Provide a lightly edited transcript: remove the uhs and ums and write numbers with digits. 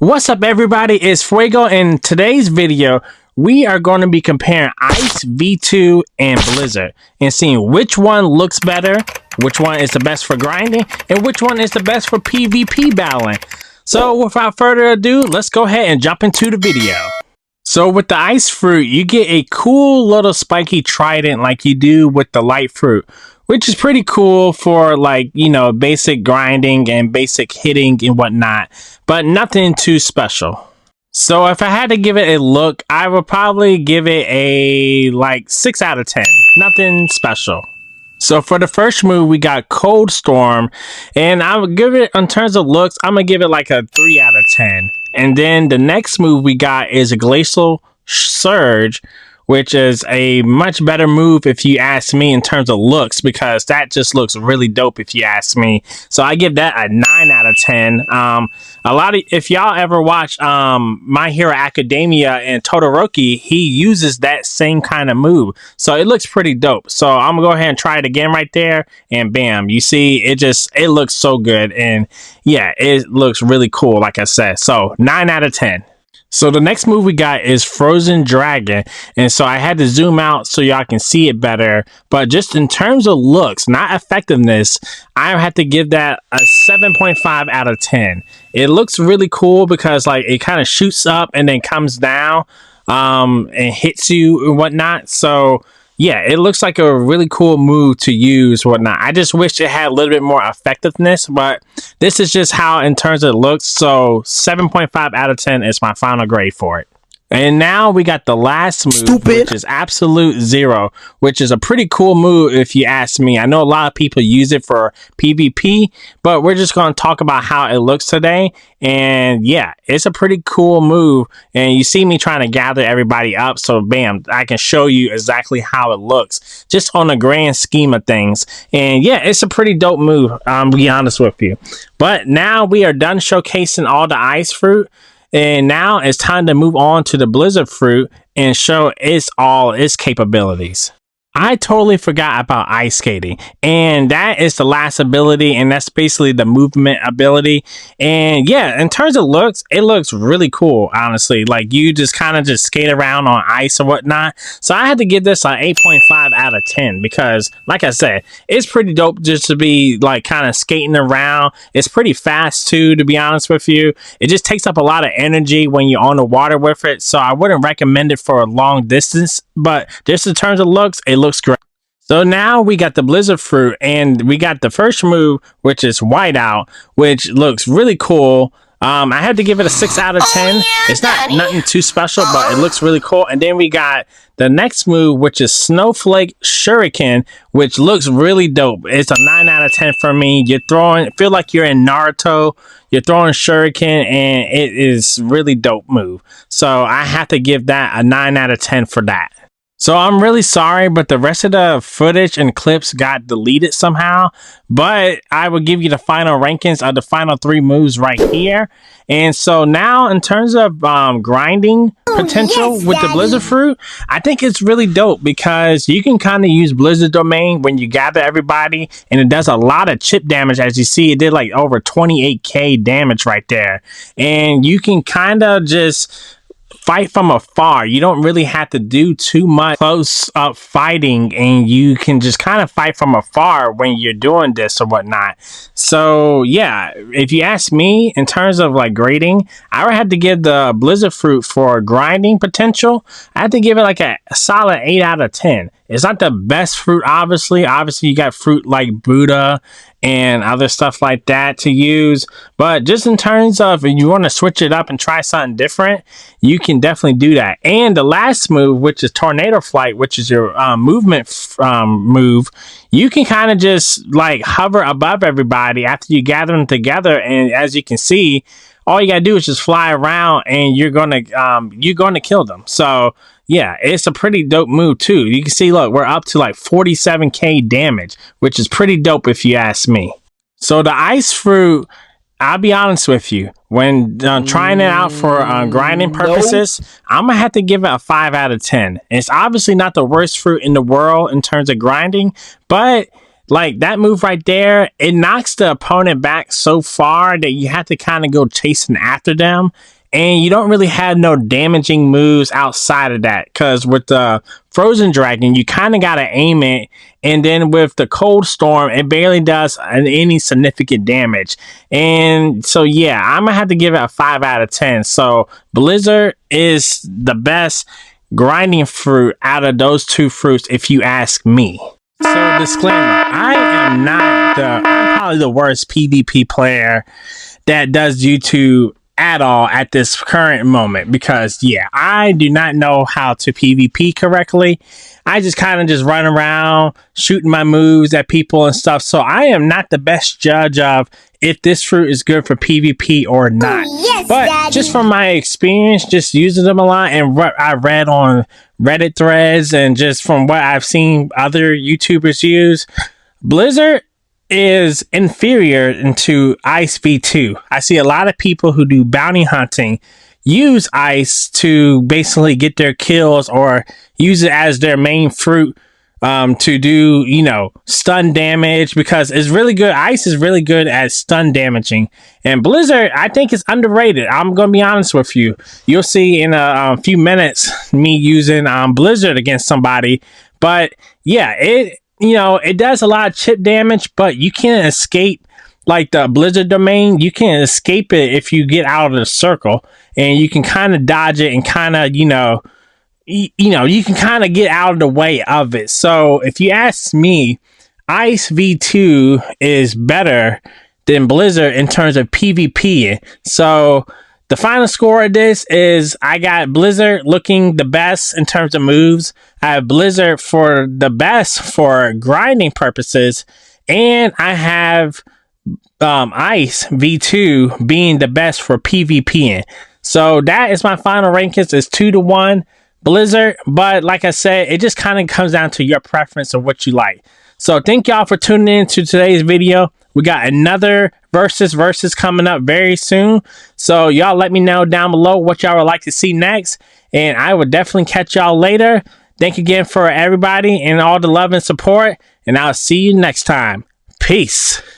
What's up, everybody? It's Fuego. In today's video, we are going to be comparing Ice V2 and Blizzard and seeing which one looks better, which one is the best for grinding, and which one is the best for PvP battling. So without further ado, let's go ahead and jump into the video. So with the Ice Fruit, you get a cool little spiky trident like you do with the Light Fruit, which is pretty cool for, like, you know, basic grinding and basic hitting and whatnot, but nothing too special. So if I had to give it a look, I would probably give it a like 6 out of 10. Nothing special. So for the first move, we got Cold Storm, and I would give it, in terms of looks, I'm gonna give it like a 3 out of 10. And then the next move we got is a Glacial Surge, which is a much better move if you ask me in terms of looks, because that just looks really dope if you ask me. So I give that a 9 out of 10. If y'all ever watch My Hero Academia and Todoroki, he uses that same kind of move. So it looks pretty dope. So I'm gonna go ahead and try it again right there, and bam, you see it looks so good. And yeah, it looks really cool, like I said. So 9 out of 10. So the next move we got is Frozen Dragon, and so I had to zoom out so y'all can see it better, but just in terms of looks, not effectiveness, I have to give that a 7.5 out of 10. It looks really cool because, like, it kind of shoots up and then comes down and hits you and whatnot. So yeah, it looks like a really cool move to use, whatnot. I just wish it had a little bit more effectiveness, but this is just how, in terms of looks, so 7.5 out of 10 is my final grade for it. And now we got the last move, which is Absolute Zero, which is a pretty cool move if you ask me. I know a lot of people use it for PvP, but we're just going to talk about how it looks today. And yeah, it's a pretty cool move. And you see me trying to gather everybody up, so bam, I can show you exactly how it looks, just on a grand scheme of things. And yeah, it's a pretty dope move, I'll be honest with you. But now we are done showcasing all the Ice Fruit. And now it's time to move on to the Blizzard Fruit and show all its capabilities. I totally forgot about ice skating, and that is the last ability, and that's basically the movement ability. And yeah, in terms of looks, it looks really cool, honestly. Like, you just kind of just skate around on ice or whatnot. So I had to give this an 8.5 out of 10 because, like I said, it's pretty dope just to be like kind of skating around. It's pretty fast too, to be honest with you. It just takes up a lot of energy when you're on the water with it, so I wouldn't recommend it for a long distance, but just in terms of looks, it looks great. So now we got the Blizzard Fruit, and we got the first move, which is Whiteout, which looks really cool. I had to give it a 6 out of 10. It's not nothing too special, but it looks really cool. And then we got the next move, which is Snowflake Shuriken, which looks really dope. It's a 9 out of 10 for me. You're throwing, feel like you're in Naruto. You're throwing Shuriken, and it is really dope move. So I have to give that a 9 out of 10 for that. So I'm really sorry, but the rest of the footage and clips got deleted somehow. But I will give you the final rankings of the final 3 moves right here. And so now, in terms of grinding potential with the Blizzard Fruit, I think it's really dope because you can kind of use Blizzard Domain when you gather everybody, and it does a lot of chip damage. As you see, it did like over 28k damage right there. And you can kind of just fight from afar. You don't really have to do too much close up fighting, and you can just kind of fight from afar when you're doing this or whatnot. So yeah, if you ask me, in terms of like grading, I would have to give the Blizzard Fruit for grinding potential. I have to give it like a solid 8 out of 10. It's not the best fruit, obviously. Obviously, you got fruit like Buddha and other stuff like that to use. But just in terms of, if you want to switch it up and try something different, you can definitely do that. And the last move, which is Tornado Flight, which is your movement move, you can kind of just like hover above everybody after you gather them together. And as you can see, all you gotta do is just fly around, and you're gonna kill them. So yeah, it's a pretty dope move too. You can see, look, we're up to like 47k damage, which is pretty dope if you ask me. So the Ice Fruit, I'll be honest with you, when trying it out for grinding purposes, I'm gonna have to give it a 5 out of 10. It's obviously not the worst fruit in the world in terms of grinding, but like that move right there, it knocks the opponent back so far that you have to kind of go chasing after them. And you don't really have no damaging moves outside of that. Because with the Frozen Dragon, you kind of got to aim it. And then with the Cold Storm, it barely does any significant damage. And so, yeah, I'm going to have to give it a 5 out of 10. So, Blizzard is the best grinding fruit out of those two fruits, if you ask me. So, disclaimer, I'm probably the worst PvP player that does YouTube at all at this current moment, because yeah, I do not know how to PvP correctly. I just kind of just run around shooting my moves at people and stuff. So I am not the best judge of if this fruit is good for PvP or not. Oh, yes, but Daddy. Just from my experience, just using them a lot, and what I read on Reddit threads, and just from what I've seen other YouTubers use, Blizzard is inferior to Ice V2. I see a lot of people who do bounty hunting use Ice to basically get their kills, or use it as their main fruit to do, you know, stun damage, because it's really good. Ice is really good at stun damaging, and Blizzard, I think, is underrated. I'm gonna be honest with you. You'll see in a few minutes me using Blizzard against somebody, but yeah, it does a lot of chip damage, but you can't escape like the Blizzard domain. You can't escape it if you get out of the circle, and you can kind of dodge it and kind of, you can kind of get out of the way of it. So if you ask me, Ice V2 is better than Blizzard in terms of PvP. So the final score of this is I got Blizzard looking the best in terms of moves. I have Blizzard for the best for grinding purposes. And I have Ice V2 being the best for PvPing. So that is my final rankings. It's 2-1 Blizzard. But like I said, it just kind of comes down to your preference of what you like. So thank y'all for tuning in to today's video. We got another versus coming up very soon. So y'all let me know down below what y'all would like to see next. And I will definitely catch y'all later. Thank you again for everybody and all the love and support. And I'll see you next time. Peace.